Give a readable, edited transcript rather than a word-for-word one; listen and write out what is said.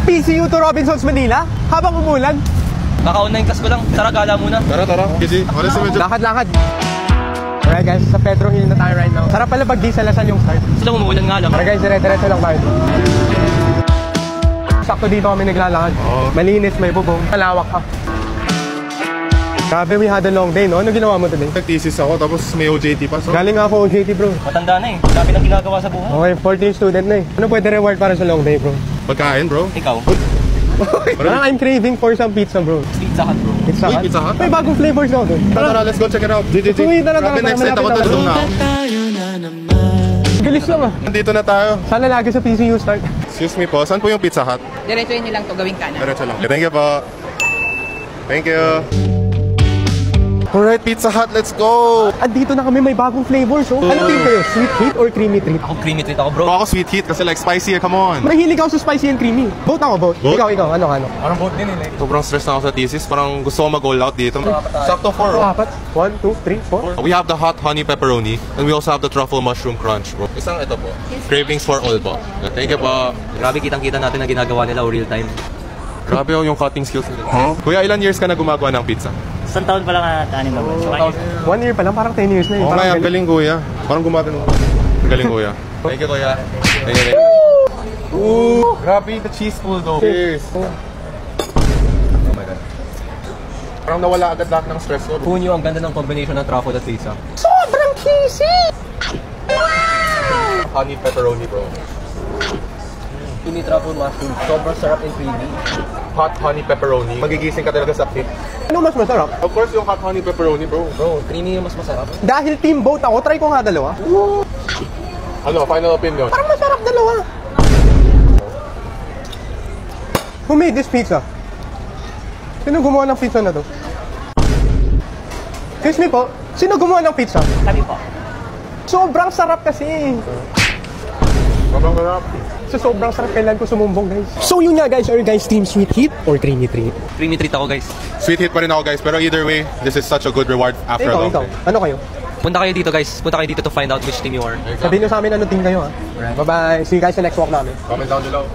PCU to Robinsons, Manila? Habang umulan? Kaka-online class ko lang. Tara, gala muna. Tara. Kasi, honestly, medyo... Lakad. Alright guys, sa Pedro Hill na tayo right now. Sarap pala pag di salasan yung start. Gusto lang umuulan nga lang. Alright guys, dire-diretso lang tayo. Sakto dito kami naglalakad. Malinis, may bubong. Malawak pa. Grabe, we had a long day, no? Ano ginawa mo today? Nag-thesis ako, tapos may OJT pa. So... Galing nga ako OJT, bro. Matanda na eh. Dami nang ginagawa sa buhay. Okay, 14 student na eh. Ano pwede reward para sa long day, bro? Pagkain, bro. Ikaw? I'm craving for some pizza, bro. Pizza Hut, bro. Pizza Hut? Uy, Pizza Hut? May bagong flavors na ako dun. Tara, let's go check it out. GGG. Grabe, next set ako doon na. Galis lang ah. Nandito na tayo. Sana lagi sa PCU start. Excuse me po, saan po yung Pizza Hut? Diretsuhin nyo lang to, gawing kanan. Diretso lang. Thank you po. Thank you. Alright, Pizza Hut, let's go! Andito na kami, may bagong flavors, oh. Ano team kayo? Sweet heat or creamy treat? Ako creamy treat ako, bro. Ako sweet heat kasi like spicy, come on! Mahilig ako sa spicy and creamy. Vote ako, vote. Vote? Ikaw, ano? Parang boat din eh. Sobrang stress na ako sa thesis, parang gusto ko mag-all out dito. Sakto 4. Apat. 1, 2, 3, 4. We have the hot honey pepperoni and we also have the truffle mushroom crunch, bro. Isang ito po. Cravings for all po. Thank you po. Grabe, kitang-kita natin na ginagawa nila real time. Grabe yung cutting skills nila. Kuya, ilan years ka na gumagawa ng pizza? Isang taon pa lang natin mo. 1 year pa lang, parang 10 years na yun. Oo nga, ang galing kuya. Parang gumagano. Ang galing kuya. Thank you kuya. Thank you. Ooh, grabe the cheese pool though. Cheers. Oh my God. Parang nawala agad lahat ng stress ko. Kung nyo, ang ganda ng combination ng truffle at pizza. Sobrang cheesy! Honey pepperoni, bro. Creamy truffle mushroom. Sobrang sarap and creamy. Hot honey pepperoni. Magigising ka talaga sa pit. Ano mas masarap? Of course, yung hot honey pepperoni, bro. Bro, creamy yung mas masarap. Dahil team vote ako, try ko nga dalawa. Ano, final opinion? Parang masarap dalawa. Who made this pizza? Sino gumawa ng pizza na to? Excuse me po, sino gumawa ng pizza? Kami po. Sobrang sarap kasi. Sobrang sarap. So sobrang sarap, kailan ko sumumbong guys. So yun nga guys, are you guys team sweet heat or creamy treat? Creamy treat ako, guys. Sweet hit pa rin ako, guys. Pero either way, this is such a good reward after a long day. Ano kayo? Punta kayo dito, guys. Punta kayo dito to find out which team you are. Sabihin nyo sa amin ano team kayo ha. Bye bye, see you guys sa next walk namin. Comment down below.